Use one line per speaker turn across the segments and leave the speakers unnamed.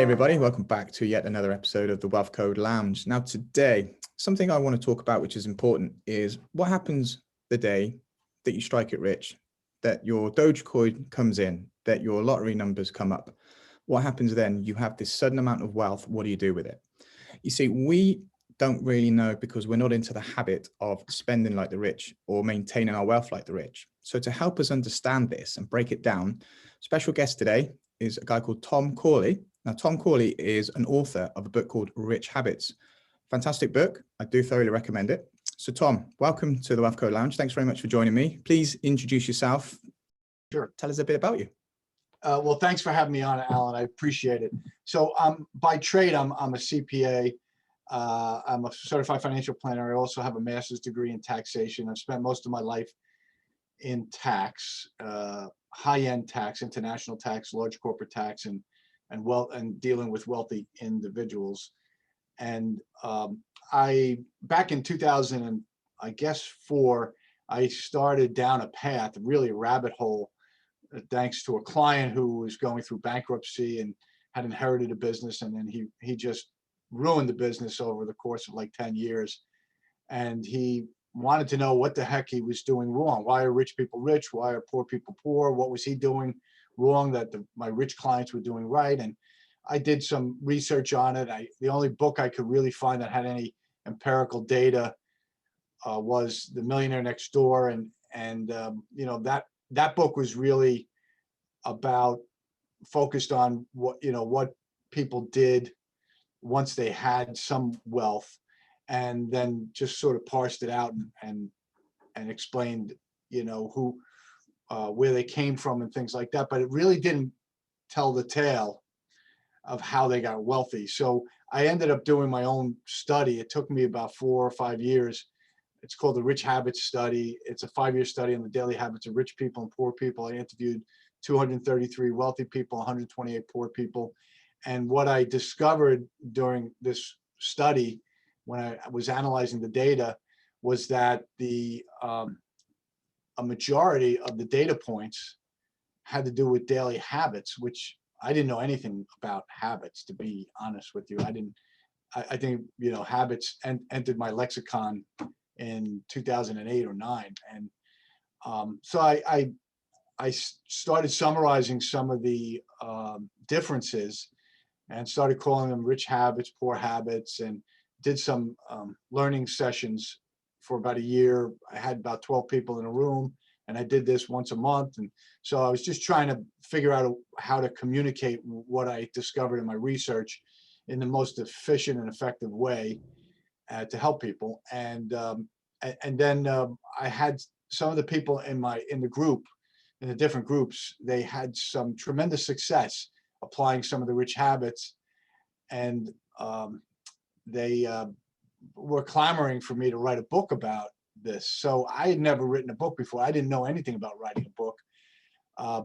everybody, welcome back to yet another episode of the Wealth Code Lounge. Now today, something I want to talk about which is important is what happens the day that you strike it rich, that your Dogecoin comes in, that your lottery numbers come up. What happens then? You have this sudden amount of wealth. What do you do with it? You see, we don't really know because we're not into the habit of spending like the rich or maintaining our wealth like the rich. So to help us understand this and break it down, special guest today is a guy called Tom Corley. Now, Tom Corley is an author of a book called Rich Habits. Fantastic book. I do thoroughly recommend it. So Tom, welcome to the Wealth Code Lounge. Thanks very much for joining me. Please introduce yourself.
Sure.
Tell us a bit about you.
Well, thanks for having me on, Alan. I appreciate it. So by trade, I'm a CPA. I'm a certified financial planner. I also have a master's degree in taxation. I've spent most of my life in tax, high-end tax, international tax, large corporate tax, and dealing with wealthy individuals. And back in 2004, I started down a path, really a rabbit hole, thanks to a client who was going through bankruptcy and had inherited a business, and then he just ruined the business over the course of like 10 years. And he wanted to know what the heck he was doing wrong. Why are rich people rich? Why are poor people poor? What was he doing wrong that my rich clients were doing right? And I did some research on it. The only book I could really find that had any empirical data was The Millionaire Next Door, and you know, that book was really about focused on what people did once they had some wealth, and then just sort of parsed it out and explained, you know, who where they came from and things like that. But it really didn't tell the tale of how they got wealthy. So I ended up doing my own study. It took me about 4 or 5 years. It's called the Rich Habits Study. It's a 5-year study on the daily habits of rich people and poor people. I interviewed 233 wealthy people, 128 poor people. And what I discovered during this study, when I was analyzing the data, was that a majority of the data points had to do with daily habits, which I didn't know anything about habits, to be honest with you. I think, you know, habits entered my lexicon in 2008 or 9. And so I started summarizing some of the differences and started calling them rich habits, poor habits, and did some learning sessions for about a year. I had about 12 people in a room, and I did this once a month. And so I was just trying to figure out how to communicate what I discovered in my research in the most efficient and effective way to help people. And then I had some of the people in the group, in the different groups, they had some tremendous success applying some of the rich habits, and they were clamoring for me to write a book about this. So I had never written a book before. I didn't know anything about writing a book,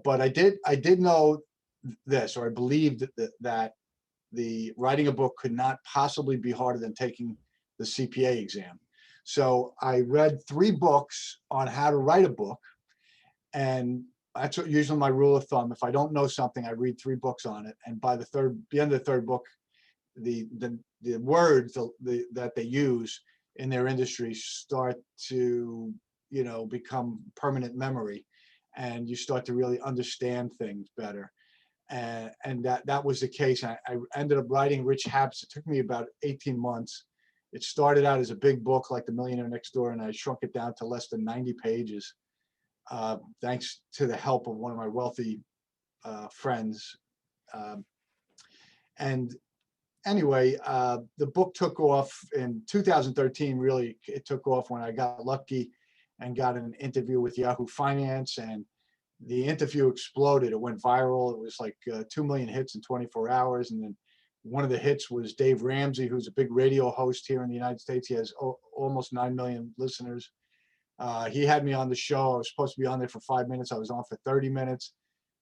but I did know this, or I believed that the writing a book could not possibly be harder than taking the CPA exam. So I read 3 books on how to write a book, and that's usually my rule of thumb. If I don't know something, I read 3 books on it, and by the end of the third book, the words that they use in their industry start to, you know, become permanent memory, and you start to really understand things better. And that was the case. I ended up writing Rich Habits. It took me about 18 months. It started out as a big book like The Millionaire Next Door, and I shrunk it down to less than 90 pages, thanks to the help of one of my wealthy friends. And anyway, the book took off in 2013. Really, it took off when I got lucky and got an interview with Yahoo Finance, and the interview exploded. It went viral. It was like 2 million hits in 24 hours. And then one of the hits was Dave Ramsey, who's a big radio host here in the United States. He has almost 9 million listeners. He had me on the show. I was supposed to be on there for 5 minutes. I was on for 30 minutes.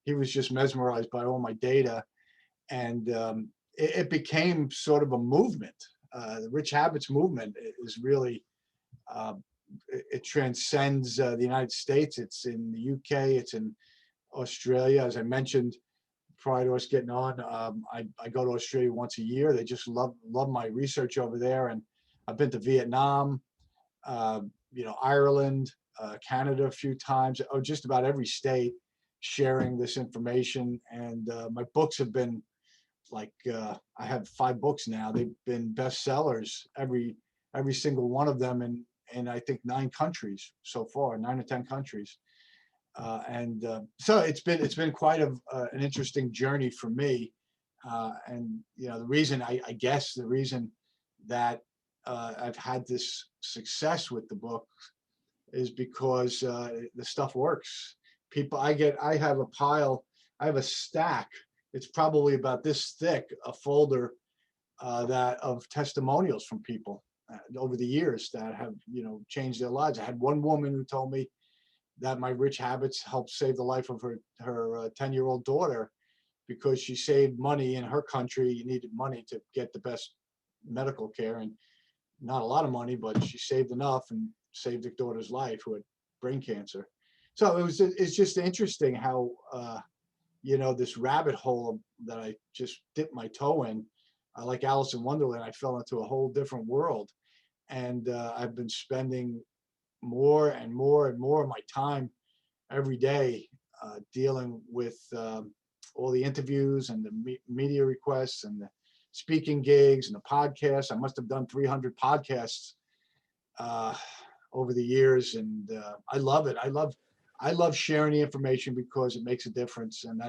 He was just mesmerized by all my data. And it became sort of a movement. The Rich Habits movement is really, it transcends the United States. It's in the UK, it's in Australia. As I mentioned, prior to us getting on, I go to Australia once a year. They just love my research over there, and I've been to Vietnam, Ireland, Canada a few times, just about every state, sharing this information. And my books have been like, I have 5 books now. They've been bestsellers, every single one of them, in I think 9 countries so far, 9 or 10 countries. So it's been quite an interesting journey for me. And the reason the reason that I've had this success with the book is because the stuff works. I have a stack. It's probably about this thick, a folder of testimonials from people over the years that have changed their lives. I had one woman who told me that my rich habits helped save the life of her 10-year-old daughter, because she saved money in her country. You needed money to get the best medical care, and not a lot of money, but she saved enough and saved her daughter's life, who had brain cancer. So it's just interesting how this rabbit hole that I just dipped my toe in, like Alice in Wonderland, I fell into a whole different world. And I've been spending more and more and more of my time every day dealing with all the interviews and the media requests and the speaking gigs and the podcasts. I must have done 300 podcasts over the years, and I love it. I love sharing the information because it makes a difference, and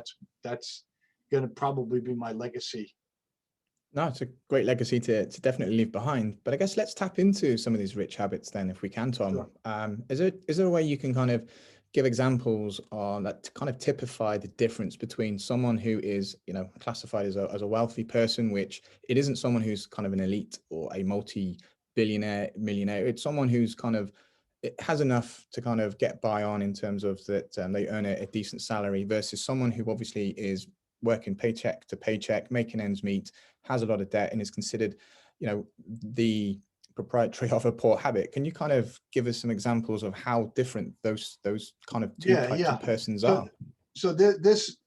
that's going to probably be my legacy.
No, it's a great legacy to definitely leave behind. But I guess let's tap into some of these rich habits then, if we can, Tom.
Sure.
Is there a way you can kind of give examples on that to kind of typify the difference between someone who is, classified as a wealthy person, which it isn't someone who's kind of an elite or a multi-billionaire, millionaire. It's someone who's kind of, it has enough to kind of get by on in terms of that they earn a decent salary, versus someone who obviously is working paycheck to paycheck, making ends meet, has a lot of debt, and is considered, the proprietary of a poor habit. Can you kind of give us some examples of how different those kind of two types of persons are?
So this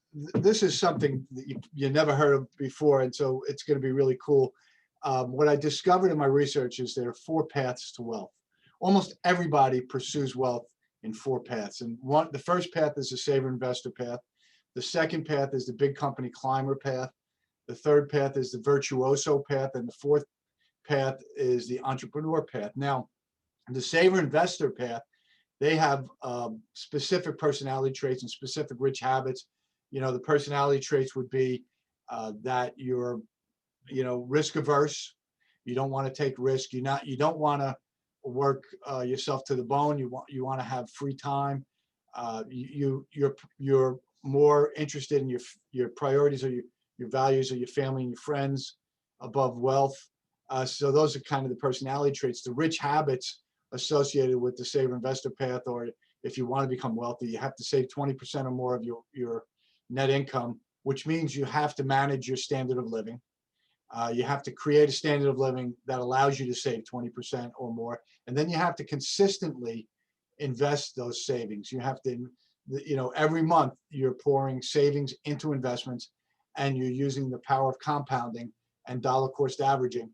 is something that you never heard of before, and so it's going to be really cool. What I discovered in my research is there are 4 paths to wealth. Almost everybody pursues wealth in 4 paths, and the first path is the saver investor path. The second path is the big company climber path. The third path is the virtuoso path, and the fourth path is the entrepreneur path. Now, the saver investor path, they have specific personality traits and specific rich habits. The personality traits would be that you're, risk averse. You don't want to take risk. You don't want to work yourself to the bone. You want to have free time. You're more interested in your priorities or your values or your family and your friends above wealth. So those are kind of the personality traits. The rich habits associated with the saver investor path, or if you want to become wealthy, you have to save 20% or more of your net income, which means you have to manage your standard of living. You have to create a standard of living that allows you to save 20% or more. And then you have to consistently invest those savings. You have to, every month you're pouring savings into investments, and you're using the power of compounding and dollar cost averaging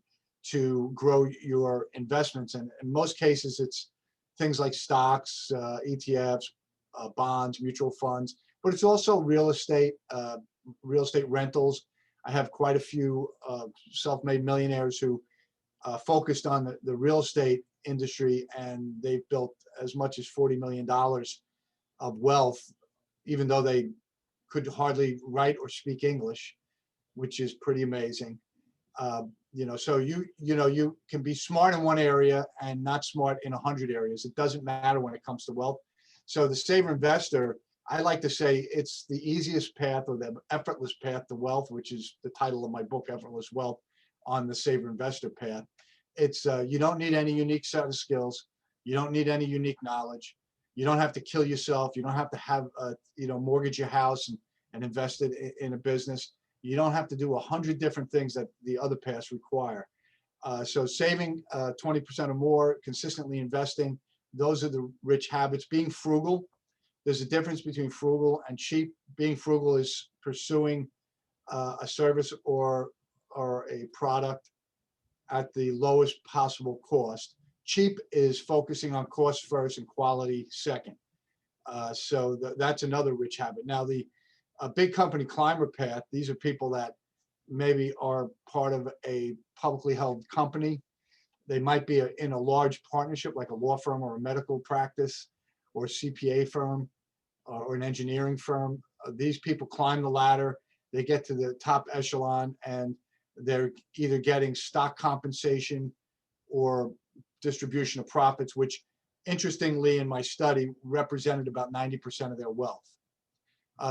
to grow your investments. And in most cases, it's things like stocks, ETFs, bonds, mutual funds, but it's also real estate rentals. I have quite a few self-made millionaires who focused on the real estate industry, and they've built as much as $40 million of wealth, even though they could hardly write or speak English, which is pretty amazing. So you can be smart in one area and not smart in 100 areas. It doesn't matter when it comes to wealth. So the saver investor, I like to say, it's the easiest path, or the effortless path to wealth, which is the title of my book, Effortless Wealth, on the saver investor path. It's you don't need any unique set of skills. You don't need any unique knowledge. You don't have to kill yourself. You don't have to have mortgage your house and invest it in a business. You don't have to do 100 different things that the other paths require. So saving 20% or more, consistently investing, those are the rich habits. Being frugal, there's a difference between frugal and cheap. Being frugal is pursuing a service or a product at the lowest possible cost. Cheap is focusing on cost first and quality second. So that's another rich habit. Now, the big company climber path, these are people that maybe are part of a publicly held company. They might be in a large partnership like a law firm or a medical practice or a CPA firm or an engineering firm. These people climb the ladder, they get to the top echelon, and they're either getting stock compensation or distribution of profits, which interestingly in my study represented about 90% of their wealth.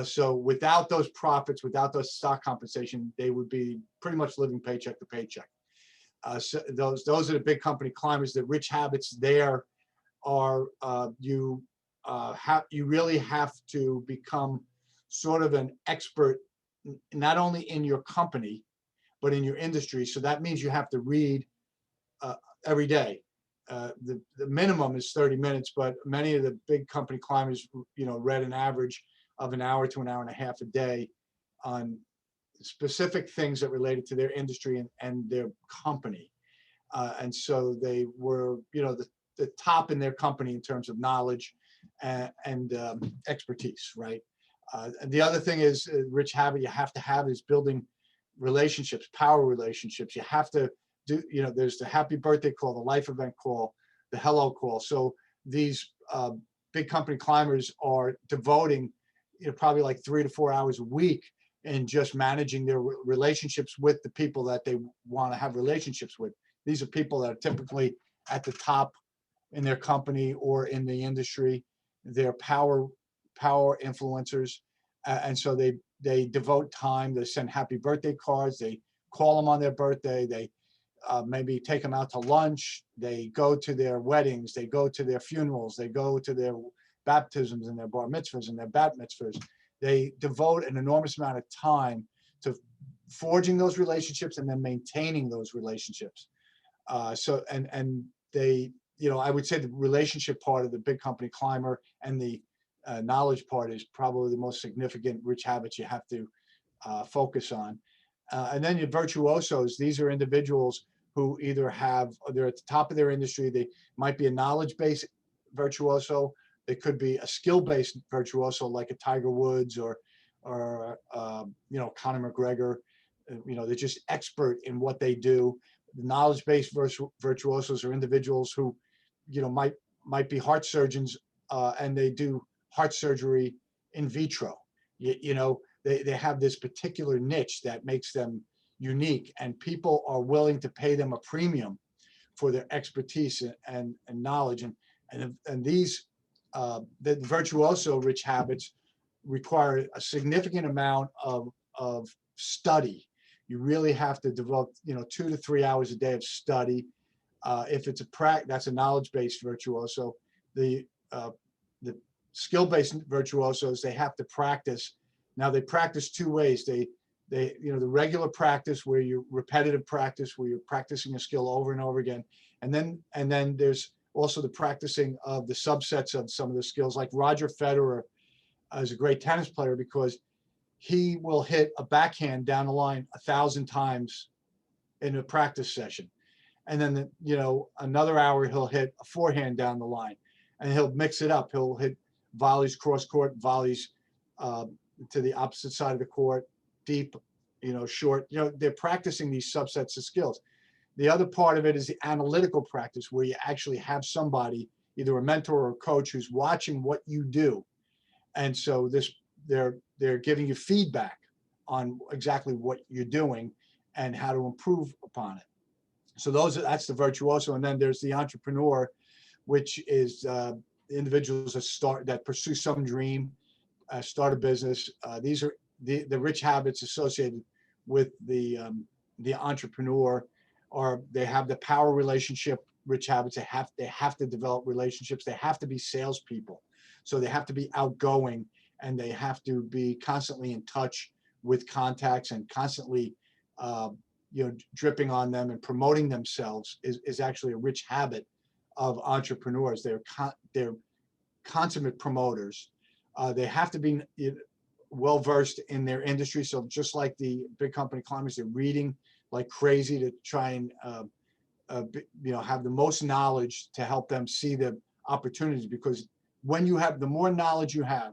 So without those profits, without those stock compensation, they would be pretty much living paycheck to paycheck. So those are the big company climbers. The rich habits there are you really have to become sort of an expert, not only in your company, but in your industry. So that means you have to read every day. The minimum is 30 minutes, but many of the big company climbers, read an average of an hour to an hour and a half a day on specific things that related to their industry and their company. And so they were, the top in their company in terms of knowledge and expertise, right? And the other thing is rich habit you have to have is building relationships, power relationships. You have to do, there's the happy birthday call, the life event call, the hello call. So these big company climbers are devoting, probably like 3 to 4 hours a week in just managing their relationships with the people that they want to have relationships with. These are people that are typically at the top in their company or in the industry. They're power influencers. And so they devote time. They send happy birthday cards. They call them on their birthday. They maybe take them out to lunch. They go to their weddings. They go to their funerals. They go to their baptisms and their bar mitzvahs and their bat mitzvahs. They devote an enormous amount of time to forging those relationships and then maintaining those relationships. So they, I would say the relationship part of the big company climber and the knowledge part is probably the most significant rich habits you have to focus on. And then your virtuosos, these are individuals who either they're at the top of their industry. They might be a knowledge-based virtuoso. They could be a skill-based virtuoso like a Tiger Woods or Conor McGregor. They're just expert in what they do. The knowledge-based virtuosos are individuals who, might be heart surgeons and they do heart surgery in vitro. They have this particular niche that makes them unique, and people are willing to pay them a premium for their expertise and knowledge. And these the virtuoso rich habits require a significant amount of study. You really have to devote 2 to 3 hours a day of study. If it's that's a knowledge-based virtuoso. The skill-based virtuosos, they have to practice. Now they practice 2 ways. They the regular practice where you repetitive practice where you're practicing a skill over and over again, and then there's also the practicing of the subsets of some of the skills. Like Roger Federer is a great tennis player because he will hit a backhand down the line 1,000 times in a practice session, and then another hour he'll hit a forehand down the line, and he'll mix it up. He'll hit volleys cross court, volleys to the opposite side of the court, deep, short. They're practicing these subsets of skills. The other part of it is the analytical practice where you actually have somebody, either a mentor or a coach, who's watching what you do. And so they're giving you feedback on exactly what you're doing and how to improve upon it. So that's the virtuoso. And then there's the entrepreneur, which is individuals that pursue some dream, start a business. These are the rich habits associated with the entrepreneur. Or they have the power relationship rich habits. They have to develop relationships. They have to be salespeople. So they have to be outgoing, and they have to be constantly in touch with contacts and constantly dripping on them and promoting themselves is actually a rich habit of entrepreneurs. They're consummate promoters. They have to be well versed in their industry. So just like the big company climbers, they're reading like crazy to try and have the most knowledge to help them see the opportunities. Because when you have, the more knowledge you have,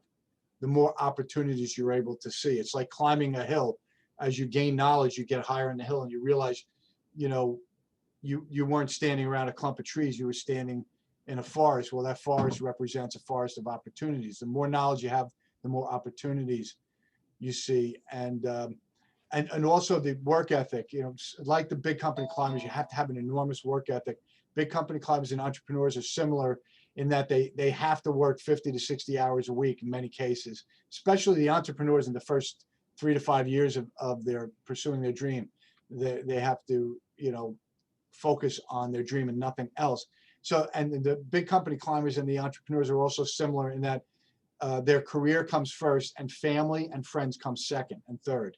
the more opportunities you're able to see. It's like climbing a hill. As you gain knowledge, you get higher in the hill, and you realize, you weren't standing around a clump of trees. You were standing in a forest. Well, that forest represents a forest of opportunities. The more knowledge you have, the more opportunities you see. And also the work ethic, like the big company climbers, you have to have an enormous work ethic. Big company climbers and entrepreneurs are similar in that they have to work 50 to 60 hours a week in many cases, especially the entrepreneurs in the first 3 to 5 years of their pursuing their dream. They have to, focus on their dream and nothing else. So, and the big company climbers and the entrepreneurs are also similar in that their career comes first and family and friends come second and third.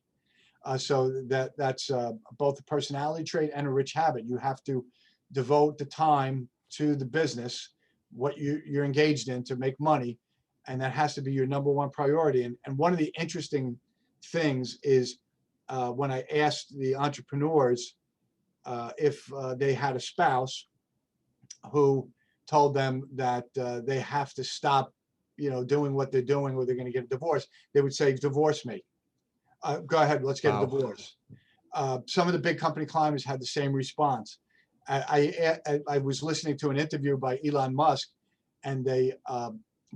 So that's both a personality trait and a rich habit. You have to devote the time to the business, what you're engaged in, to make money, and that has to be your number one priority. And one of the interesting things is when I asked the entrepreneurs if they had a spouse who told them that they have to stop, doing what they're doing or they're going to get a divorce, they would say, divorce me. Go ahead, let's get a divorce. Some of the big company climbers had the same response. I was listening to an interview by Elon Musk, and the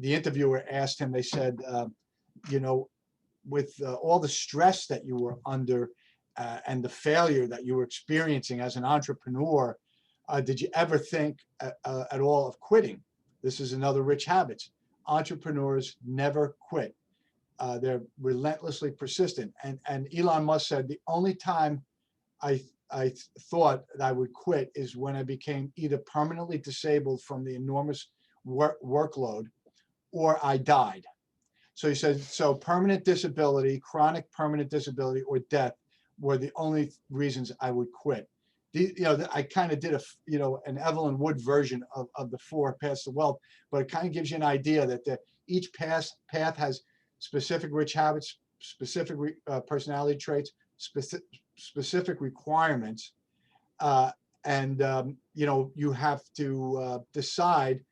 interviewer asked him, they said, with all the stress that you were under and the failure that you were experiencing as an entrepreneur, did you ever think at all of quitting? This is another rich habit. Entrepreneurs never quit. They're relentlessly persistent. And Elon Musk said, the only time I thought that I would quit is when I became either permanently disabled from the enormous workload or I died. So he said, so permanent disability, chronic permanent disability, or death were the only reasons I would quit. I kind of did an Evelyn Wood version of the 4 paths to wealth, but it kind of gives you an idea that each path has specific rich habits, specific personality traits, specific requirements, and you have to decide,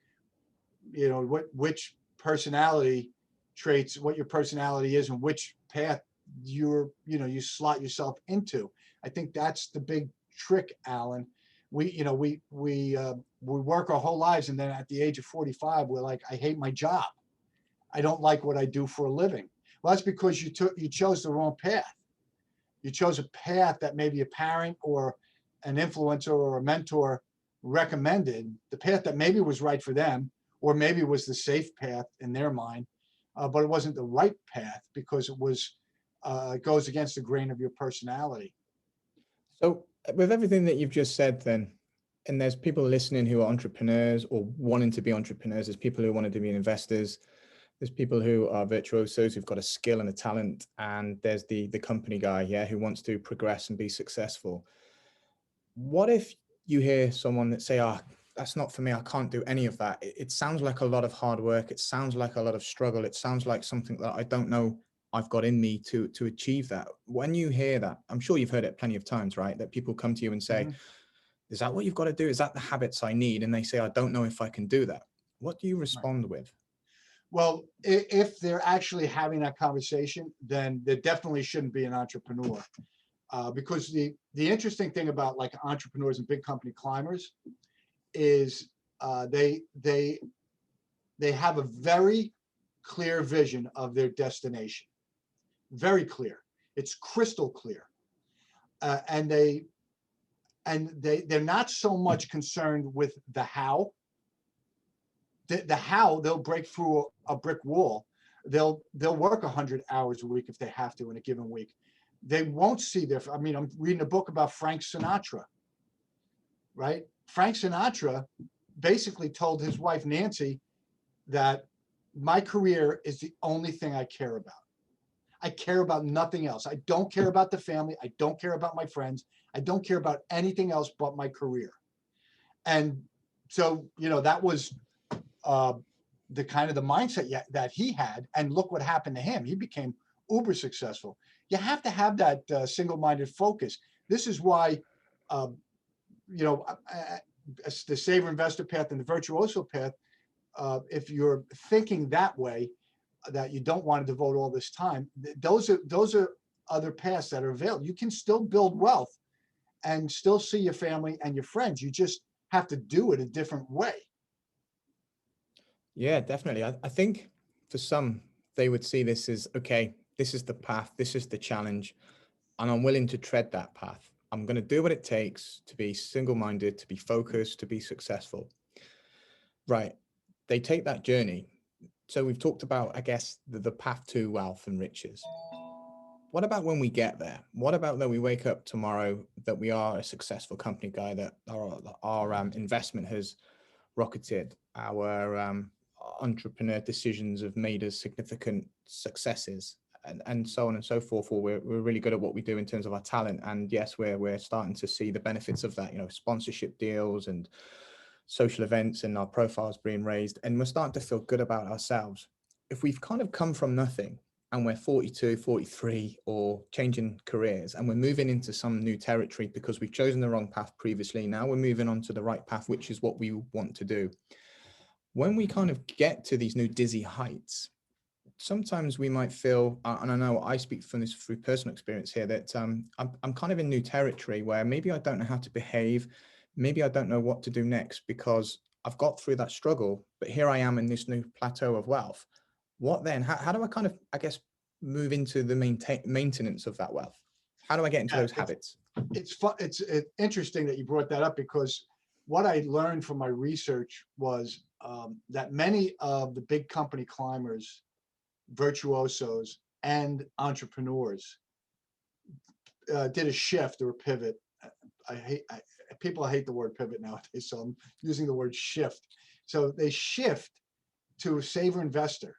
which personality traits, what your personality is, and which path you slot yourself into. I think that's the big trick, Alan. We work our whole lives, and then at the age of 45, we're like, I hate my job. I don't like what I do for a living. Well, that's because you chose the wrong path. You chose a path that maybe a parent or an influencer or a mentor recommended, the path that maybe was right for them, or maybe was the safe path in their mind, but it wasn't the right path because it goes against the grain of your personality.
So with everything that you've just said then, and there's people listening who are entrepreneurs or wanting to be entrepreneurs, there's people who wanted to be investors, there's people who are virtuosos who've got a skill and a talent, and there's the company guy, who wants to progress and be successful. What if you hear someone that say, that's not for me, I can't do any of that. It sounds like a lot of hard work. It sounds like a lot of struggle. It sounds like something that I don't know I've got in me to achieve that. When you hear that, I'm sure you've heard it plenty of times, right? That people come to you and say, is that what you've got to do? Is that the habits I need? And they say, I don't know if I can do that. What do you respond with?
Well, if they're actually having that conversation, then there definitely shouldn't be an entrepreneur. Because the interesting thing about like entrepreneurs and big company climbers is they have a very clear vision of their destination. Very clear. It's crystal clear. And they're not so much concerned with the how. The how, they'll break through a brick wall. They'll work 100 hours a week if they have to in a given week. They won't see I'm reading a book about Frank Sinatra, right? Frank Sinatra basically told his wife, Nancy, that my career is the only thing I care about. I care about nothing else. I don't care about the family. I don't care about my friends. I don't care about anything else but my career. And so, that was the kind of the mindset that he had. And look what happened to him. He became uber successful. You have to have that single-minded focus. This is why, um, you know, the saver investor path and the virtuoso path, if you're thinking that way, that you don't want to devote all this time, those are other paths that are available. You can still build wealth and still see your family and your friends. You just have to do it a different way.
Yeah, definitely. I think for some, they would see this as, okay, this is the path, this is the challenge, and I'm willing to tread that path. I'm going to do what it takes to be single-minded, to be focused, to be successful. Right. They take that journey. So we've talked about, I guess, the path to wealth and riches. What about when we get there? What about that we wake up tomorrow that we are a successful company guy, that our investment has rocketed, our entrepreneur decisions have made us significant successes, and so on and so forth, or we're really good at what we do in terms of our talent, and yes, we're starting to see the benefits of that, sponsorship deals and social events, and our profiles being raised, and we're starting to feel good about ourselves. If we've kind of come from nothing and we're 42, 43, or changing careers, and we're moving into some new territory because we've chosen the wrong path previously, now we're moving on to the right path, which is what we want to do. When we kind of get to these new dizzy heights, sometimes we might feel, and I know I speak from this through personal experience here, that I'm kind of in new territory where maybe I don't know how to behave. Maybe I don't know what to do next because I've got through that struggle, but here I am in this new plateau of wealth. What then? How do I kind of, I guess, move into the maintenance of that wealth? How do I get into those habits?
It's fun. It's interesting that you brought that up, because what I learned from my research was that many of the big company climbers, virtuosos, and entrepreneurs did a shift or a pivot. People hate the word pivot nowadays, so I'm using the word shift. So they shift to a saver investor.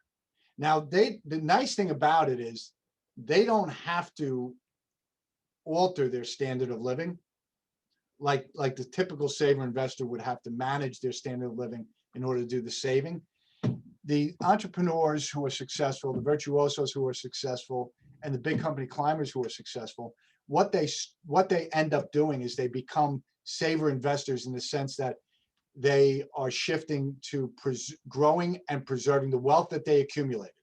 Now, the nice thing about it is they don't have to alter their standard of living like the typical saver investor would have to manage their standard of living in order to do the saving. The entrepreneurs who are successful, the virtuosos who are successful, and the big company climbers who are successful, what they end up doing is they become saver investors, in the sense that they are shifting to growing and preserving the wealth that they accumulated.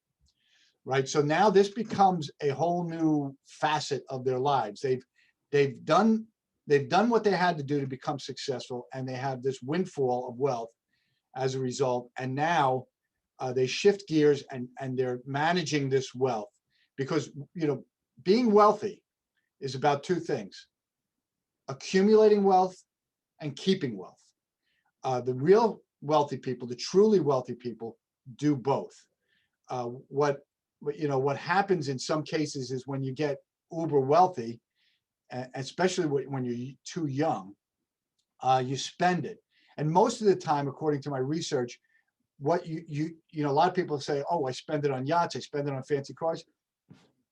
Right. So now this becomes a whole new facet of their lives. They've done what they had to do to become successful, and they have this windfall of wealth as a result. And now they shift gears and they're managing this wealth, because being wealthy is about two things: accumulating wealth and keeping wealth. The real wealthy people, the truly wealthy people, do both. What happens in some cases is when you get uber wealthy, especially when you're too young, you spend it. And most of the time, according to my research, what a lot of people say, oh, I spend it on yachts, I spend it on fancy cars.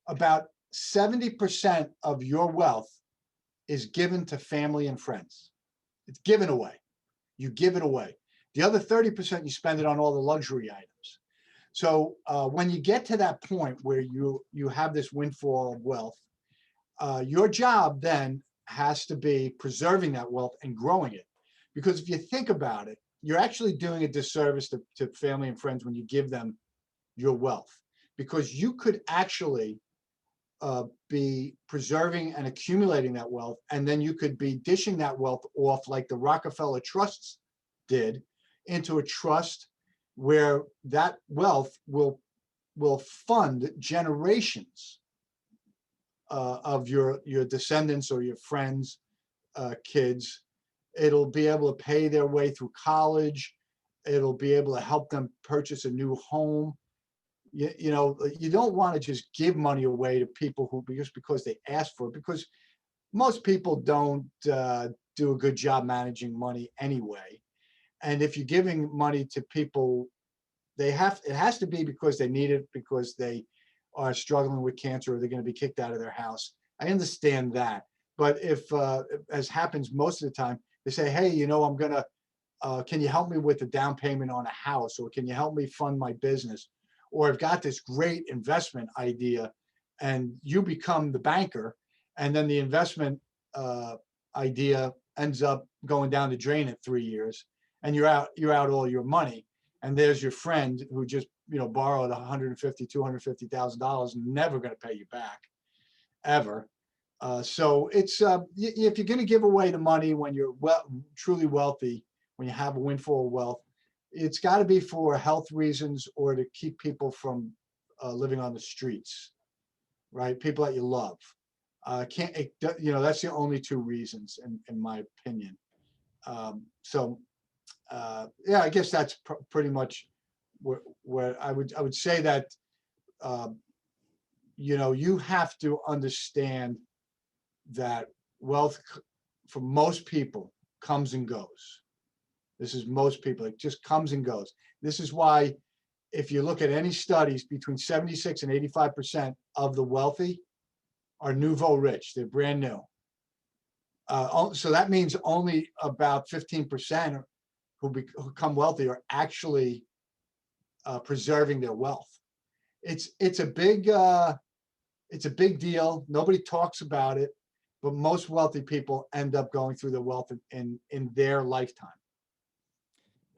About 70% of your wealth is given to family and friends. It's given away. You give it away. The other 30%, you spend it on all the luxury items. So when you get to that point where you have this windfall of wealth, your job then has to be preserving that wealth and growing it. Because if you think about it, you're actually doing a disservice to family and friends when you give them your wealth, because you could actually be preserving and accumulating that wealth, and then you could be dishing that wealth off like the Rockefeller trusts did, into a trust where that wealth will fund generations of your descendants or your friends' kids. It'll be able to pay their way through college. It'll be able to help them purchase a new home. You don't want to just give money away to people who just because they ask for it, because most people don't do a good job managing money anyway. And if you're giving money to people, it has to be because they need it, because they are struggling with cancer, or they're going to be kicked out of their house. I understand that. But if, as happens most of the time, they say, hey, I'm going to, can you help me with the down payment on a house? Or can you help me fund my business? Or I've got this great investment idea and you become the banker, and then the investment idea ends up going down the drain in 3 years, and you're out all your money, and there's your friend who just borrowed $150,000, $250,000, never going to pay you back ever. So it's if you're going to give away the money when you're truly wealthy, when you have a windfall of wealth, it's got to be for health reasons or to keep people from living on the streets, right? People that you love. That's the only two reasons, in my opinion. Yeah, I guess that's pretty much where I would say that you have to understand that wealth for most people comes and goes. This is most people. It just comes and goes. This is why, if you look at any studies, between 76 and 85% of the wealthy are nouveau rich. They're brand new. So that means only about 15% who become wealthy are actually preserving their wealth. It's a big deal. Nobody talks about it, but most wealthy people end up going through their wealth in their lifetime.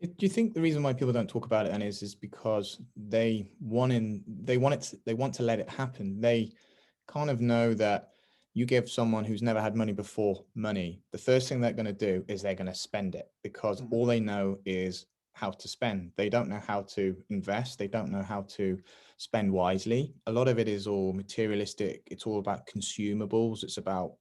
Do you think the reason why people don't talk about it then is because they want to let it happen? They kind of know that you give someone who's never had money before money, the first thing they're going to do is they're going to spend it, because all they know is how to spend. They don't know how to invest. They don't know how to spend wisely. A lot of it is all materialistic. It's all about consumables. It's about,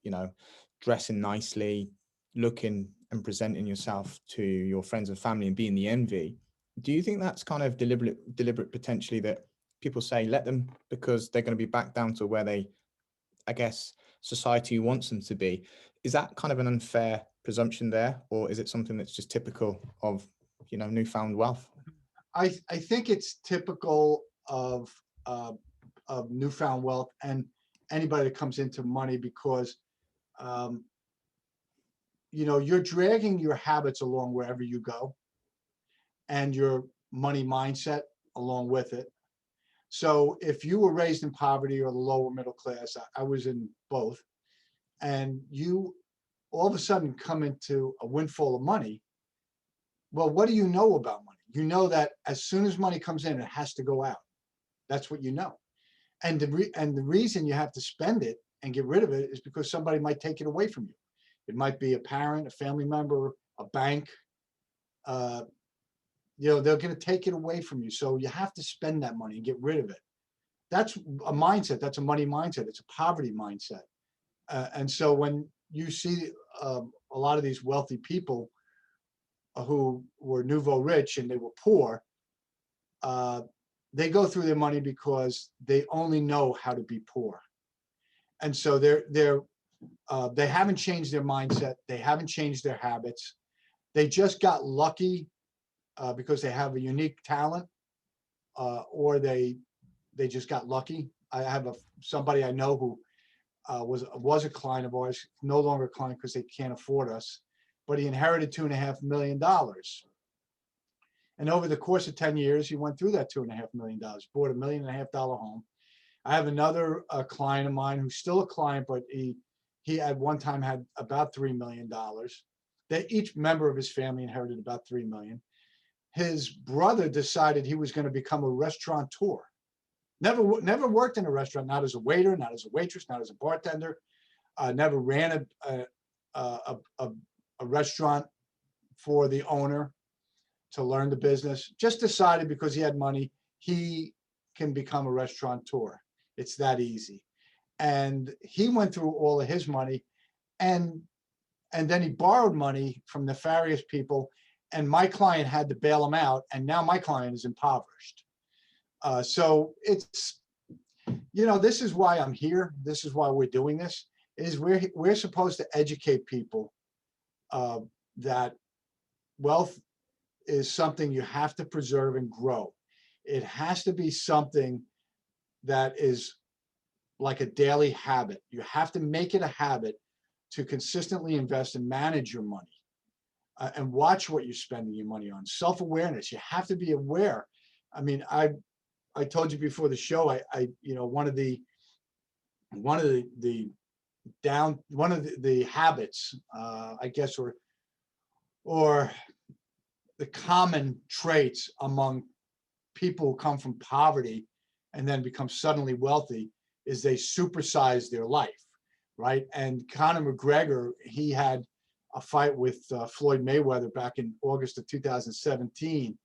dressing nicely, looking and presenting yourself to your friends and family and being the envy. Do you think that's kind of deliberate potentially, that people say let them, because they're going to be back down to where I guess society wants them to be? Is that kind of an unfair presumption there, or is it something that's just typical of newfound wealth?
I think it's typical of newfound wealth and anybody that comes into money, because you're dragging your habits along wherever you go, and your money mindset along with it. So if you were raised in poverty or the lower middle class, I was in both, and you all of a sudden come into a windfall of money, well, what do you know about money? You know that as soon as money comes in, it has to go out. That's what you know. And the reason you have to spend it and get rid of it is because somebody might take it away from you. It might be a parent, a family member, a bank. They're going to take it away from you. So you have to spend that money and get rid of it. That's a mindset. That's a money mindset. It's a poverty mindset. And so when you see a lot of these wealthy people who were nouveau rich and they were poor, they go through their money because they only know how to be poor. And so they haven't changed their mindset. They haven't changed their habits. They just got lucky because they have a unique talent, or they just got lucky. I have somebody I know who was a client of ours, no longer a client because they can't afford us, but he inherited $2.5 million. And over the course of 10 years, he went through that $2.5 million, bought $1.5 million home. I have another client of mine who's still a client, but he at one time had about $3 million. Each member of his family inherited about $3 million. His brother decided he was going to become a restaurateur. Never worked in a restaurant, not as a waiter, not as a waitress, not as a bartender. Never ran a restaurant for the owner to learn the business. Just decided because he had money, he can become a restaurateur. It's that easy. And he went through all of his money, and then he borrowed money from nefarious people, and my client had to bail him out, and now my client is impoverished. So it's, this is why I'm here. This is why we're doing this, is we're supposed to educate people that wealth is something you have to preserve and grow. It has to be something that is like a daily habit. You have to make it a habit to consistently invest and manage your money, and watch what you're spending your money on. Self-awareness. You have to be aware. I mean, I told you before the show, one of the one of the habits, I guess, or the common traits among people who come from poverty and then become suddenly wealthy is they supersize their life, right? And Conor McGregor, he had a fight with Floyd Mayweather back in August of 2017,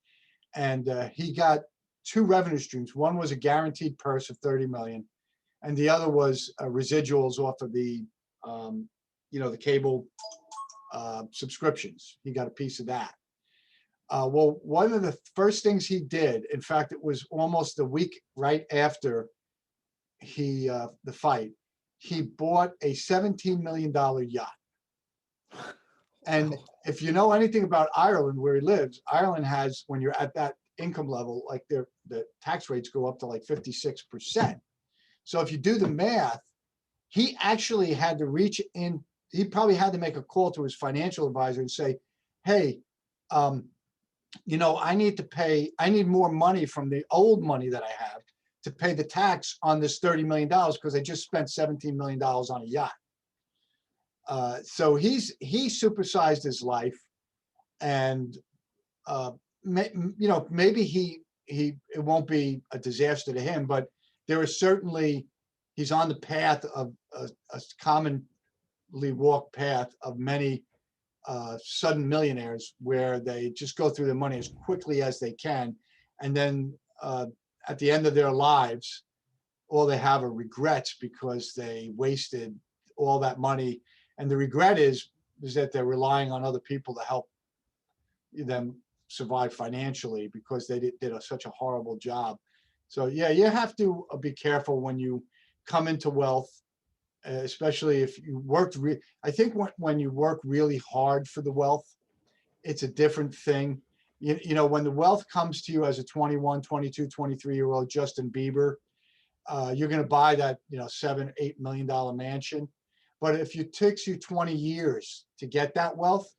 and he got two revenue streams. One was a guaranteed purse of 30 million, and the other was residuals off of the the cable subscriptions. He got a piece of that. Well, one of the first things he did, in fact, it was almost a week right after the fight, he bought a $17 million yacht. And if you know anything about Ireland, where he lives, Ireland has, when you're at that income level, like the tax rates go up to like 56%. So if you do the math, he actually had to reach in, he probably had to make a call to his financial advisor and say, hey, I need more money from the old money that I have to pay the tax on this $30 million because I just spent $17 million on a yacht. So he supersized his life, and maybe it won't be a disaster to him, but there is certainly, he's on the path of a commonly walked path of many sudden millionaires, where they just go through their money as quickly as they can, and then at the end of their lives, all they have are regrets because they wasted all that money. And the regret is that they're relying on other people to help them survive financially because they did such a horrible job. So yeah, you have to be careful when you come into wealth, especially if you worked. I think when you work really hard for the wealth, it's a different thing. When the wealth comes to you as a 21, 22, 23-year-old Justin Bieber, you're going to buy that $7-8 million mansion. But if it takes you 20 years to get that wealth,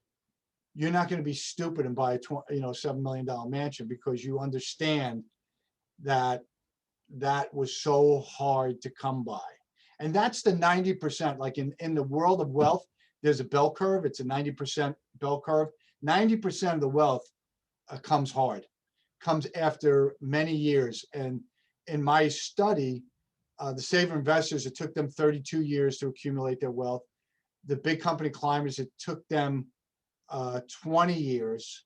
you're not going to be stupid and buy a $7 million mansion, because you understand that was so hard to come by. And that's the 90%. Like in the world of wealth, there's a bell curve. It's a 90% bell curve. 90% of the wealth comes after many years. And in my study, the saver investors, it took them 32 years to accumulate their wealth. The big company climbers, it took them 20 years.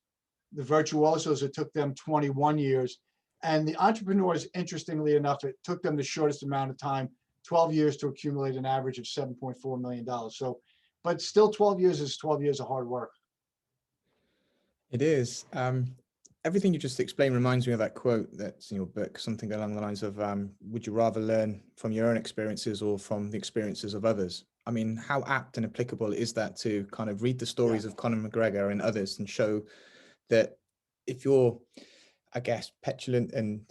The virtuosos, it took them 21 years. And the entrepreneurs, interestingly enough, it took them the shortest amount of time, 12 years, to accumulate an average of $7.4 million. So, but still 12 years is 12 years of hard work.
It is. Everything you just explained reminds me of that quote that's in your book, something along the lines of, would you rather learn from your own experiences or from the experiences of others? I mean, how apt and applicable is that to kind of read the stories of Conor McGregor and others and show that if you're, I guess, petulant and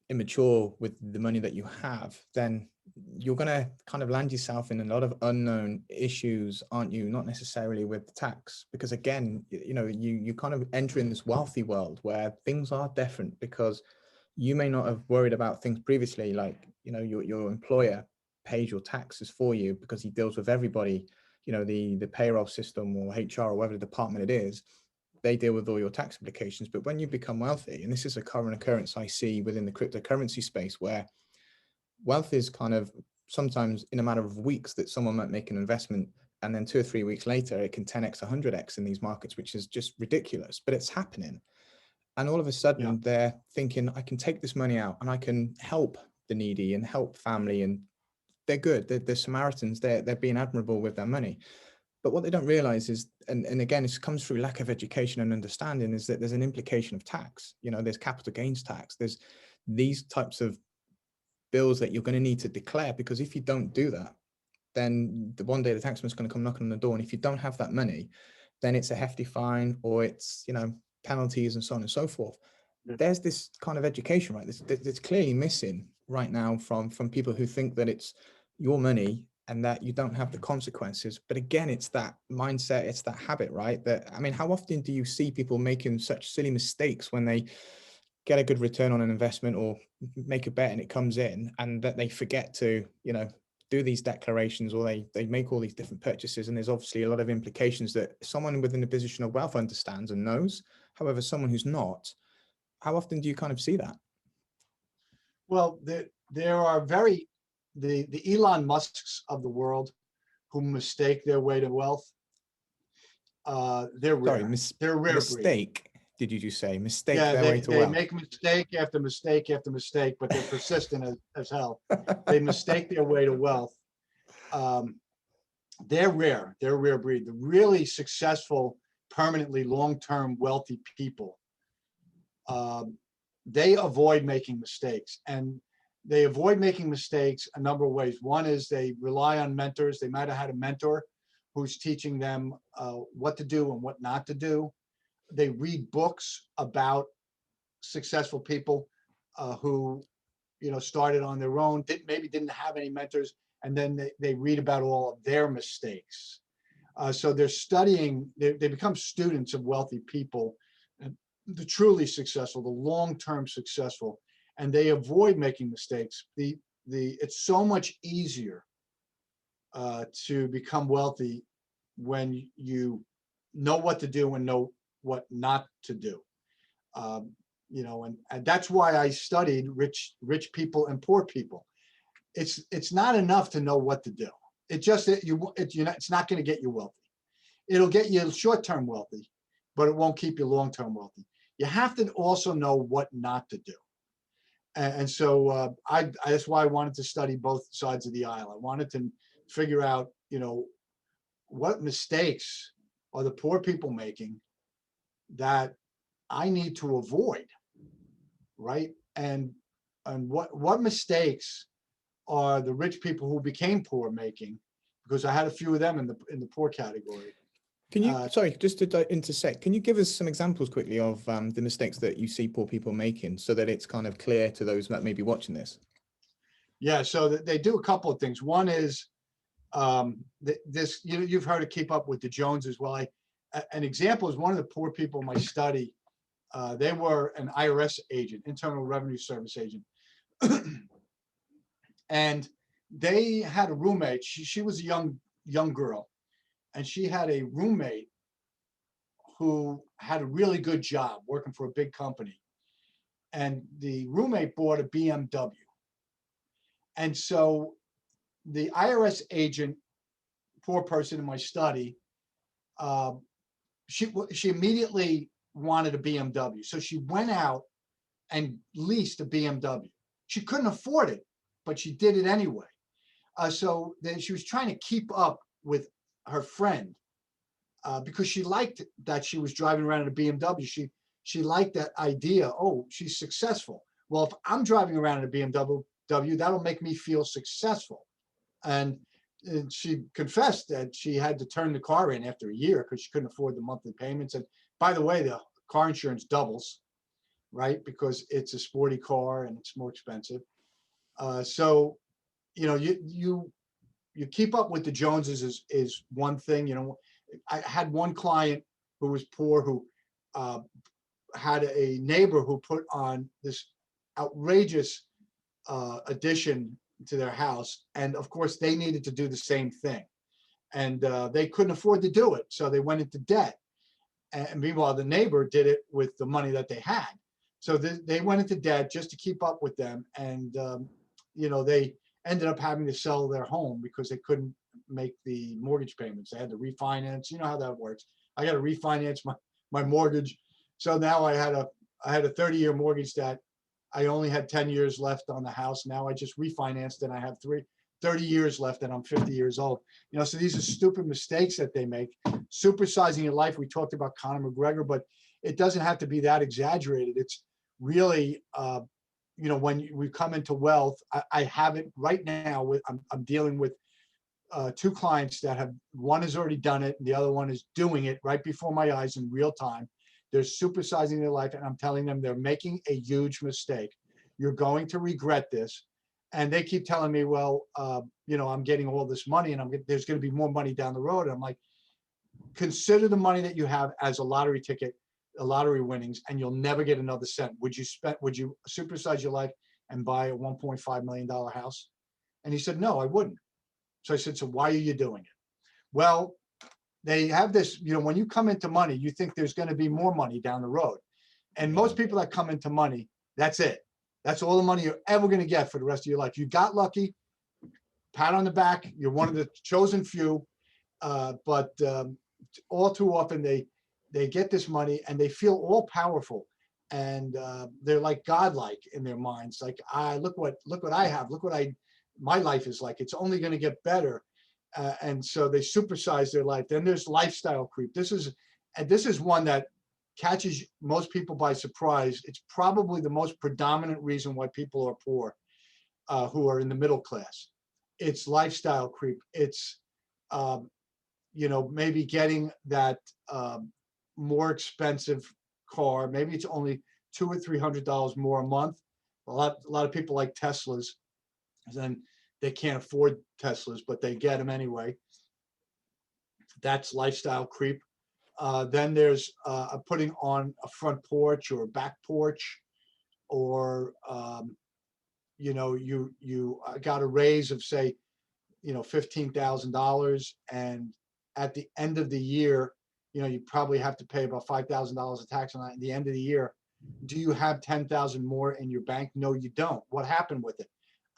immature with the money that you have, then you're going to kind of land yourself in a lot of unknown issues, aren't you? Not necessarily with the tax, because again, you kind of enter in this wealthy world where things are different, because you may not have worried about things previously, like, your employer pays your taxes for you because he deals with everybody, the payroll system or HR or whatever department it is, they deal with all your tax applications. But when you become wealthy, and this is a common occurrence I see within the cryptocurrency space, where wealth is kind of sometimes in a matter of weeks that someone might make an investment, and then 2 or 3 weeks later, it can 10x, 100x in these markets, which is just ridiculous, but it's happening. And all of a sudden they're thinking, I can take this money out and I can help the needy and help family, and they're good. They're Samaritans. They're being admirable with their money. But what they don't realize is, and again, it comes through lack of education and understanding, is that there's an implication of tax. There's capital gains tax. There's these types of bills that you're going to need to declare, because if you don't do that, then one day the taxman's going to come knocking on the door. And if you don't have that money, then it's a hefty fine, or it's, penalties and so on and so forth. There's this kind of education, right? That's clearly missing right now from people who think that it's your money and that you don't have the consequences. But again, it's that mindset, it's that habit, right? How often do you see people making such silly mistakes when they get a good return on an investment or make a bet and it comes in, and that they forget to, do these declarations, or they make all these different purchases, and there's obviously a lot of implications that someone within a position of wealth understands and knows. However, someone who's not, how often do you kind of see that?
Well, there are the Elon Musks of the world who mistake their way to wealth. They're rare.
Sorry,
They're a rare breed.
mistake. Did you just say mistake
Yeah,
their way to
they
wealth?
make mistake after mistake after mistake, but they're persistent as hell. They mistake their way to wealth. They're rare. They're a rare breed. The really successful, permanently long-term wealthy people, they avoid making mistakes, and they avoid making mistakes a number of ways. One is they rely on mentors. They might have had a mentor who's teaching them what to do and what not to do. They read books about successful people who, started on their own, maybe didn't have any mentors, and then they read about all of their mistakes. So they're studying, they become students of wealthy people, the truly successful, the long-term successful, and they avoid making mistakes. It's so much easier to become wealthy when you know what to do and know what not to do. And that's why I studied rich people and poor people. It's not enough to know what to do. It's not going to get you wealthy. It'll get you short-term wealthy, but it won't keep you long-term wealthy. You have to also know what not to do. And so that's why I wanted to study both sides of the aisle. I wanted to figure out, what mistakes are the poor people making that I need to avoid, right? And what mistakes are the rich people who became poor making? Because I had a few of them in the poor category.
Can you, sorry, just to intersect, can you give us some examples quickly of the mistakes that you see poor people making, so that it's kind of clear to those that may be watching this?
Yeah, so they do a couple of things. One is you've heard of Keep Up with the Joneses. Well, an example is one of the poor people in my study. They were an IRS agent, Internal Revenue Service agent, and they had a roommate. She was a young girl, and she had a roommate who had a really good job working for a big company. And the roommate bought a BMW. And so the IRS agent, poor person in my study, she immediately wanted a BMW. So she went out and leased a BMW. She couldn't afford it, but she did it anyway. So then she was trying to keep up with her friend because she liked that she was driving around in a BMW. She liked that idea. Oh, she's successful. Well, if I'm driving around in a BMW, that'll make me feel successful. And she confessed that she had to turn the car in after a year because she couldn't afford the monthly payments. And by the way, the car insurance doubles, right? Because it's a sporty car and it's more expensive. So, you keep up with the Joneses is one thing. I had one client who was poor who had a neighbor who put on this outrageous addition to their house, and of course they needed to do the same thing, and they couldn't afford to do it, so they went into debt. And meanwhile, the neighbor did it with the money that they had, so they went into debt just to keep up with them, and they ended up having to sell their home because they couldn't make the mortgage payments. They had to refinance. You know how that works. I got to refinance my mortgage. So now I had a 30-year mortgage that I only had 10 years left on the house. Now I just refinanced and I have 30 years left and I'm 50 years old. So these are stupid mistakes that they make. Supersizing your life. We talked about Conor McGregor, but it doesn't have to be that exaggerated. It's really, when we come into wealth, I have it right now. I'm dealing with two clients that one has already done it and the other one is doing it right before my eyes in real time. They're supersizing their life, and I'm telling them they're making a huge mistake. You're going to regret this. And they keep telling me, well, I'm getting all this money and there's going to be more money down the road. And I'm like, consider the money that you have as a lottery ticket, a lottery winnings, and you'll never get another cent. Would you supersize your life and buy a $1.5 million house? And he said, no, I wouldn't. So I said, so why are you doing it? Well, they have this, when you come into money, you think there's going to be more money down the road. And most people that come into money, that's it. That's all the money you're ever going to get for the rest of your life. You got lucky, pat on the back. You're one of the chosen few. But all too often they get this money and they feel all powerful, and they're like godlike in their minds. Like, look what I have. Look what my life is like. It's only going to get better. And so they supersize their life. Then there's lifestyle creep. This is one that catches most people by surprise. It's probably the most predominant reason why people are poor, who are in the middle class. It's lifestyle creep. It's maybe getting that more expensive car. Maybe it's only $200 or $300 more a month. A lot of people like Teslas, and they can't afford Teslas, but they get them anyway. That's lifestyle creep. Then there's putting on a front porch or a back porch, or you got a raise of, say, $15,000, and at the end of the year, you probably have to pay about $5,000 of tax on that at the end of the year. Do you have 10,000 more in your bank? No, you don't. What happened with it?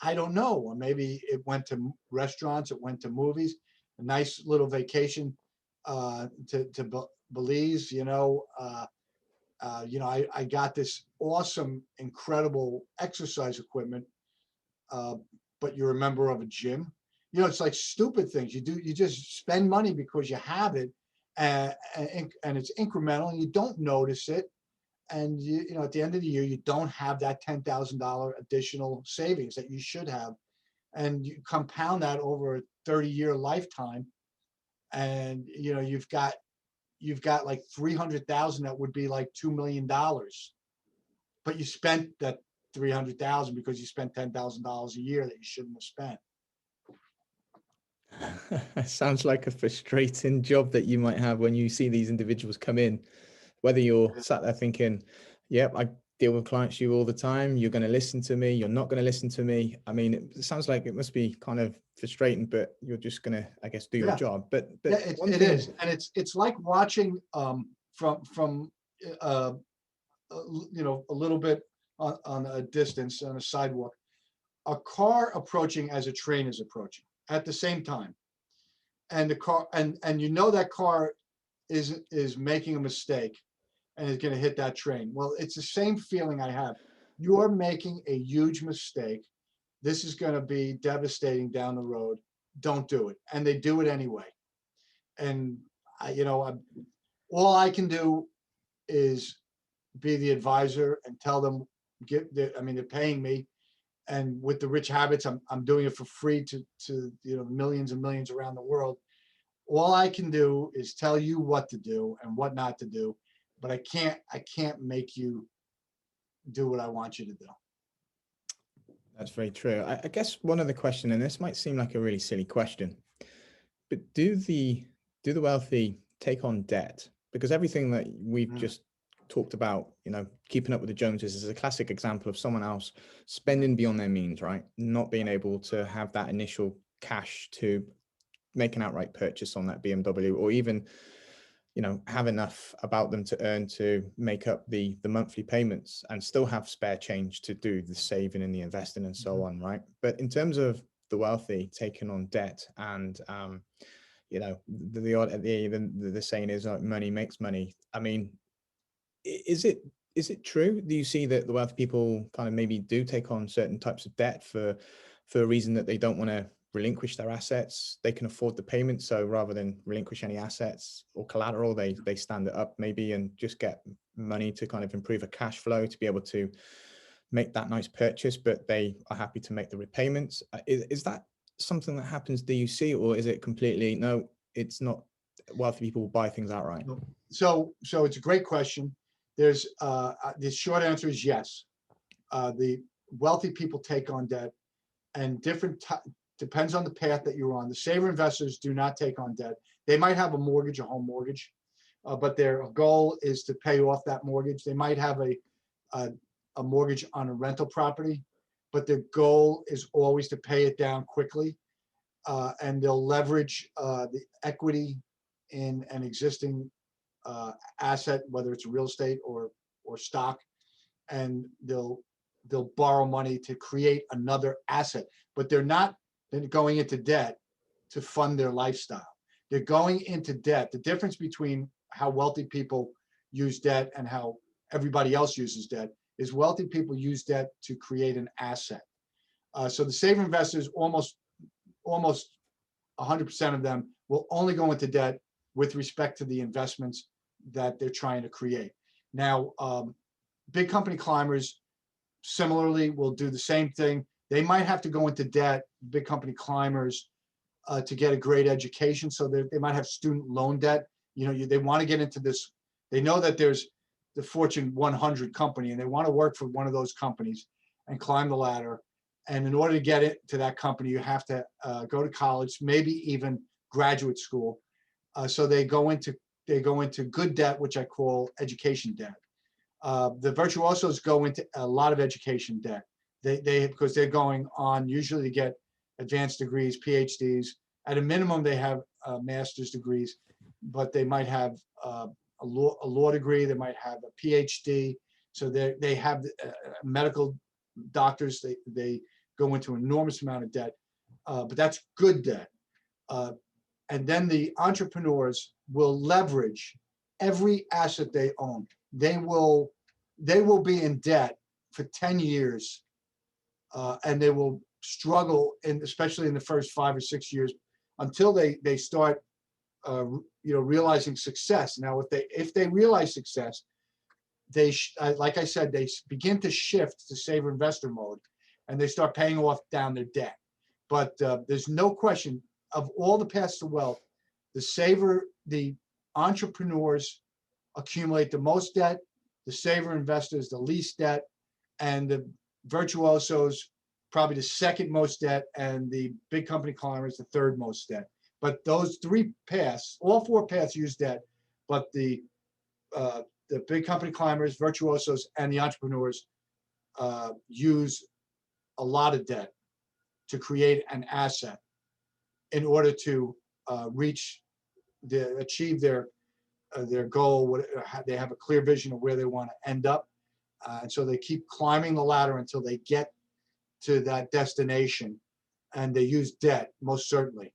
I don't know. Or maybe it went to restaurants, it went to movies, a nice little vacation to Belize. I got this awesome, incredible exercise equipment, but you're a member of a gym. It's like stupid things you do. You just spend money because you have it, and it's incremental, and you don't notice it. And at the end of the year, you don't have that $10,000 additional savings that you should have, and you compound that over a 30-year lifetime, and you've got like 300,000 that would be like $2 million, but you spent that 300,000 because you spent $10,000 a year that you shouldn't have spent.
Sounds like a frustrating job that you might have when you see these individuals come in, whether you're sat there thinking, yep, I deal with clients you all the time, you're going to listen to me, you're not going to listen to me. I mean, it sounds like it must be kind of frustrating, but you're just going to, I guess, do your job. But
yeah, it is. And it's like watching from a little bit on a distance on a sidewalk, a car approaching as a train is approaching at the same time, and the car and that car is making a mistake and is going to hit that train. Well, it's the same feeling I have. You are making a huge mistake. This is going to be devastating down the road. Don't do it. And they do it anyway. And all I can do is be the advisor and tell them, they're paying me. And with the Rich Habits, I'm doing it for free to millions and millions around the world. All I can do is tell you what to do and what not to do, but I can't make you do what I want you to do.
That's very true. I guess one other question, and this might seem like a really silly question, but do the wealthy take on debt? Because everything that we've just talked about, keeping up with the Joneses is a classic example of someone else spending beyond their means, right? Not being able to have that initial cash to make an outright purchase on that BMW, or even, have enough about them to earn to make up the monthly payments and still have spare change to do the saving and the investing and so on, right? But in terms of the wealthy taking on debt, and the saying is like, money makes money. I mean, is it true? Do you see that the wealthy people kind of maybe do take on certain types of debt for a reason that they don't want to relinquish their assets? They can afford the payment, so rather than relinquish any assets or collateral, they stand it up maybe and just get money to kind of improve a cash flow to be able to make that nice purchase, but they are happy to make the repayments. Is that something that happens? Do you see, or is it completely no? It's not. Wealthy people buy things outright.
So it's a great question. There's the short answer is yes. The wealthy people take on debt, and depends on the path that you're on. The saver investors do not take on debt. They might have a mortgage, a home mortgage, but their goal is to pay off that mortgage. They might have a mortgage on a rental property, but their goal is always to pay it down quickly. and they'll leverage the equity in an existing asset, whether it's real estate or stock, and they'll borrow money to create another asset. But they're not going into debt to fund their lifestyle. They're going into debt. The difference between how wealthy people use debt and how everybody else uses debt is wealthy people use debt to create an asset. So the saver investors, almost 100% of them will only go into debt with respect to the investments that they're trying to create. Now, big company climbers similarly will do the same thing. They might have to go into debt, big company climbers, to get a great education. So they might have student loan debt. They want to get into this. They know that there's the Fortune 100 company and they want to work for one of those companies and climb the ladder. And in order to get it to that company, you have to go to college, maybe even graduate school. So they go into good debt, which I call education debt. The virtuosos go into a lot of education debt. Because they're going on usually to get advanced degrees, PhDs. At a minimum, they have master's degrees, but they might have a law degree. They might have a PhD. So they have medical doctors. They go into an enormous amount of debt, but that's good debt. And then the entrepreneurs will leverage every asset they own. They will be in debt for 10 years, and they will struggle, especially in the first 5 or 6 years, until they start, realizing success. Now, if they realize success, like I said, they begin to shift to saver investor mode, and they start paying off down their debt. But there's no question, of all the paths to wealth, the entrepreneurs accumulate the most debt, the saver investors the least debt, and the virtuosos probably the second most debt, and the big company climbers the third most debt. But those three paths, all four paths use debt, but the big company climbers, virtuosos, and the entrepreneurs use a lot of debt to create an asset in order to achieve their goal. They have a clear vision of where they want to end up, and so they keep climbing the ladder until they get to that destination, and they use debt most certainly.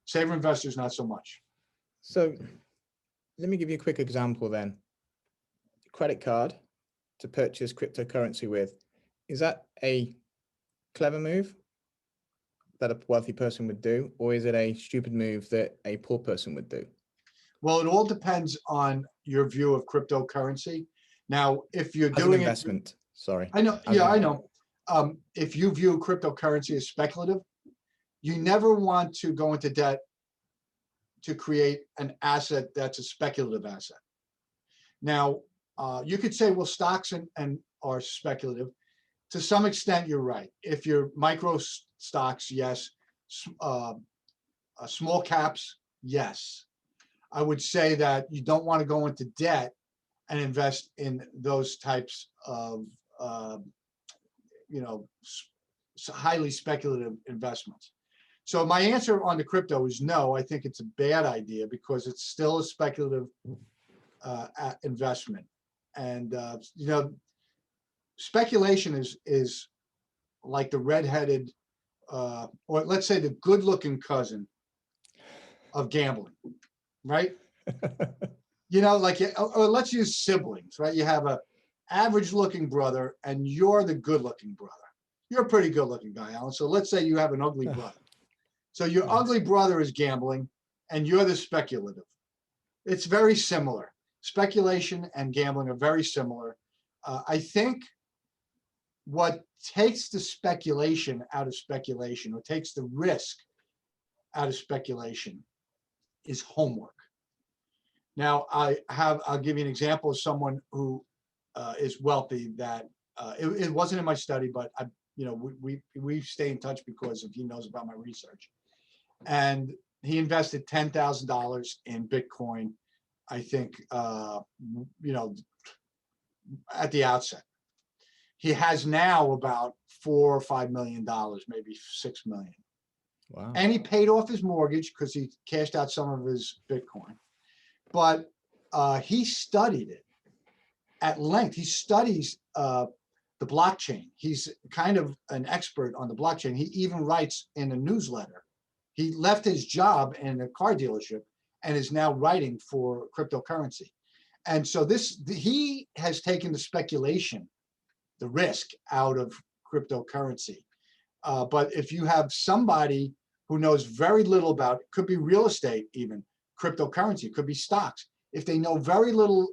Saver investors, not so much.
So let me give you a quick example then. Credit card to purchase cryptocurrency with, is that a clever move that a wealthy person would do, or is it a stupid move that a poor person would do?
Well, it all depends on your view of cryptocurrency. Now, if you're
As
doing
an investment, sorry.
I know, yeah, I know. If you view cryptocurrency as speculative, you never want to go into debt to create an asset that's a speculative asset. Now, you could say, well, stocks and are speculative. To some extent, you're right. If you're micro stocks, yes. Small caps, yes. I would say that you don't want to go into debt and invest in those types of highly speculative investments. So my answer on the crypto is no. I think it's a bad idea because it's still a speculative investment, and speculation is like the redheaded, or let's say the good-looking cousin of gambling, right? Or let's use siblings, right? You have a average-looking brother, and you're the good-looking brother. You're a pretty good-looking guy, Alan. So let's say you have an ugly brother. So your ugly brother is gambling, and you're the speculative. It's very similar. Speculation and gambling are very similar. I think what takes the speculation out of speculation, or takes the risk out of speculation, is homework. Now, I'll give you an example of someone who is wealthy that it wasn't in my study, but we stay in touch because he knows about my research. And he invested $10,000 in Bitcoin, I think, at the outset. He has now about $4 or $5 million, maybe $6 million.
Wow.
And he paid off his mortgage because he cashed out some of his Bitcoin. But he studied it at length. He studies the blockchain. He's kind of an expert on the blockchain. He even writes in a newsletter. He left his job in a car dealership and is now writing for cryptocurrency. And so he has taken the speculation, the risk out of cryptocurrency. But if you have somebody who knows very little about it, could be real estate, even cryptocurrency, could be stocks. If they know very little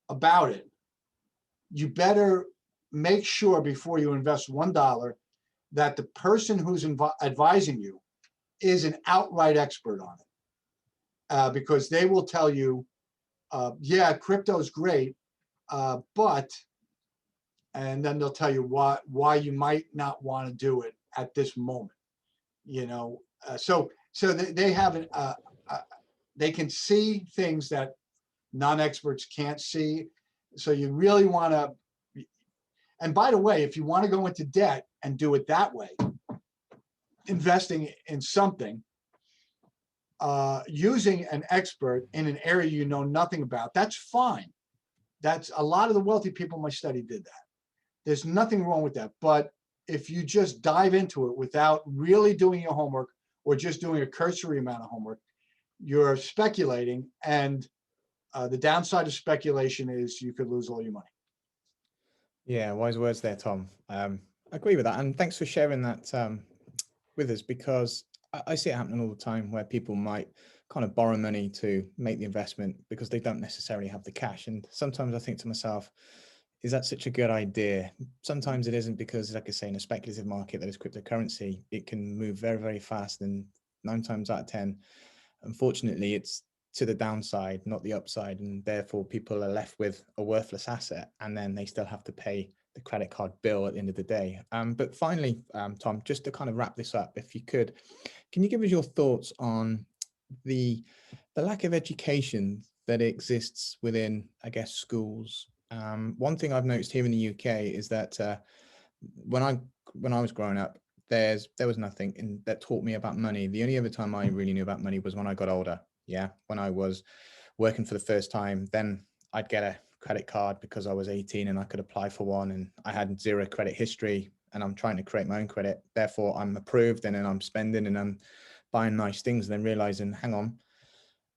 about it, you better make sure before you invest $1 that the person who's advising you is an outright expert on it, because they will tell you, yeah, crypto is great, but, and then they'll tell you why you might not want to do it at this moment. You know, so they have they can see things that non-experts can't see. So you really want to. And by the way, if you want to go into debt and do it that way, investing in something, using an expert in an area you know nothing about, that's fine. That's a lot of the wealthy people in my study did that. There's nothing wrong with that. But if you just dive into it without really doing your homework or just doing a cursory amount of homework, you're speculating. And the downside of speculation is you could lose all your money.
Yeah, wise words there, Tom. I agree with that. And thanks for sharing that with us, because I see it happening all the time where people might kind of borrow money to make the investment because they don't necessarily have the cash. And sometimes I think to myself, is that such a good idea? Sometimes it isn't, because like I say, in a speculative market that is cryptocurrency, it can move very, very fast. And 9 times out of 10, unfortunately, it's to the downside, not the upside. And therefore people are left with a worthless asset, and then they still have to pay the credit card bill at the end of the day. But finally, Tom, just to kind of wrap this up, if you could, can you give us your thoughts on the lack of education that exists within, I guess, schools? One thing I've noticed here in the UK is that when I was growing up, there was nothing that taught me about money. The only other time I really knew about money was when I got older. Yeah, when I was working for the first time, then I'd get a credit card because I was 18 and I could apply for one, and I had 0 credit history, and I'm trying to create my own credit. Therefore, I'm approved, and then I'm spending and I'm buying nice things, and then realizing, hang on,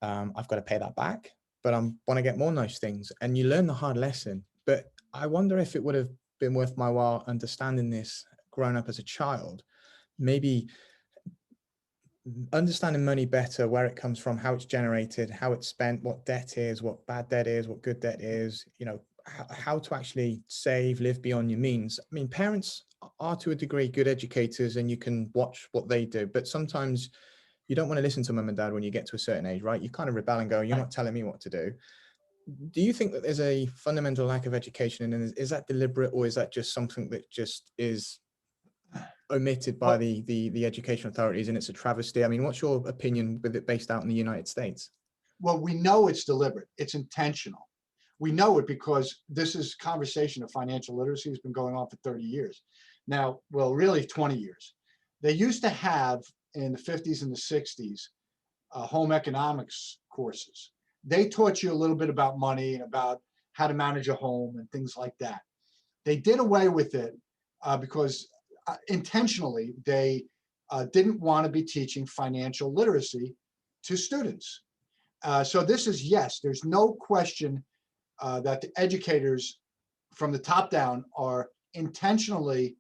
I've got to pay that back, but I want to get more nice things. And you learn the hard lesson. But I wonder if it would have been worth my while understanding this growing up as a child, maybe understanding money better, where it comes from, how it's generated, how it's spent, what debt is, what bad debt is, what good debt is, you know, how to actually save, live beyond your means. I mean, parents are to a degree good educators, and you can watch what they do, but sometimes you don't want to listen to mum and dad when you get to a certain age, right? You kind of rebel and go, you're not telling me what to do. Do you think that there's a fundamental lack of education, and is that deliberate, or is that just something that just is omitted by the education authorities, and it's a travesty? I mean, what's your opinion with it based out in the United States?
Well, we know it's deliberate. It's intentional. We know it because this is conversation of financial literacy has been going on for 30 years. Now, well, really 20 years. They used to have in the 50s and the 60s home economics courses. They taught you a little bit about money and about how to manage a home and things like that. They did away with it because intentionally they didn't want to be teaching financial literacy to students. So this is, yes, there's no question that the educators from the top down are intentionally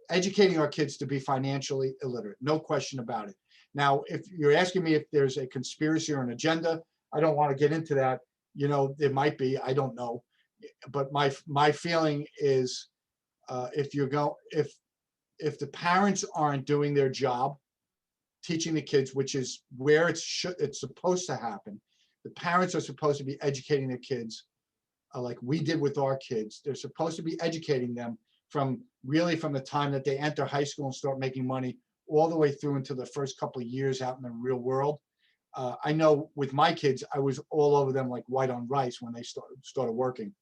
educating our kids to be financially illiterate. No question about it. Now, if you're asking me if there's a conspiracy or an agenda, I don't want to get into that. You know, there might be, I don't know. But my feeling is if the parents aren't doing their job, teaching the kids, which is where it's supposed to happen. The parents are supposed to be educating their kids like we did with our kids. They're supposed to be educating them from the time that they enter high school and start making money all the way through into the first couple of years out in the real world. I know with my kids, I was all over them like white on rice when they started working.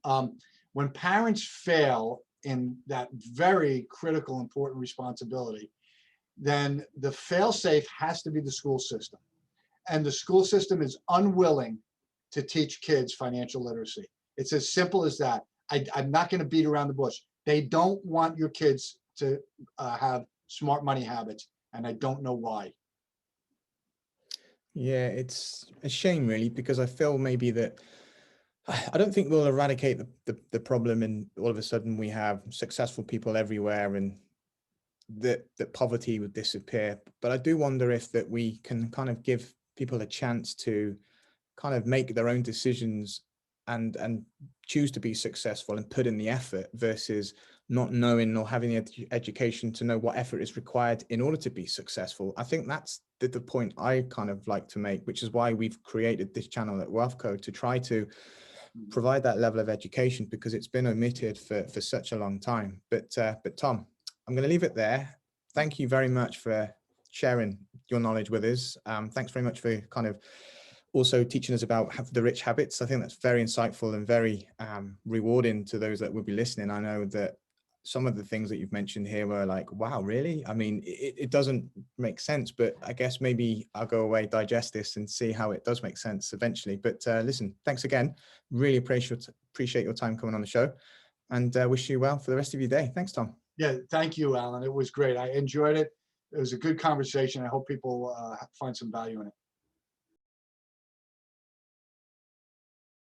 When parents fail in that very critical, important responsibility, then the fail-safe has to be the school system. And the school system is unwilling to teach kids financial literacy. It's as simple as that. I'm not going to beat around the bush. They don't want your kids to have smart money habits, and I don't know why.
Yeah, it's a shame really, because I feel maybe that I don't think we'll eradicate the problem and all of a sudden we have successful people everywhere and that poverty would disappear. But I do wonder if that we can kind of give people a chance to kind of make their own decisions and choose to be successful and put in the effort versus not knowing or having the education to know what effort is required in order to be successful. I think that's the point I kind of like to make, which is why we've created this channel at Wkl to try to provide that level of education, because it's been omitted for such a long time. But Tom, I'm going to leave it there. Thank you very much for sharing your knowledge with us. Thanks very much for kind of also teaching us about the rich habits. I think that's very insightful and very rewarding to those that will be listening. I know that some of the things that you've mentioned here were like, wow, really? I mean, it doesn't make sense, but I guess maybe I'll go away, digest this and see how it does make sense eventually. But listen, thanks again. Really appreciate your time coming on the show, and wish you well for the rest of your day. Thanks, Tom.
Yeah, thank you, Alan. It was great. I enjoyed it. It was a good conversation. I hope people find some value in it.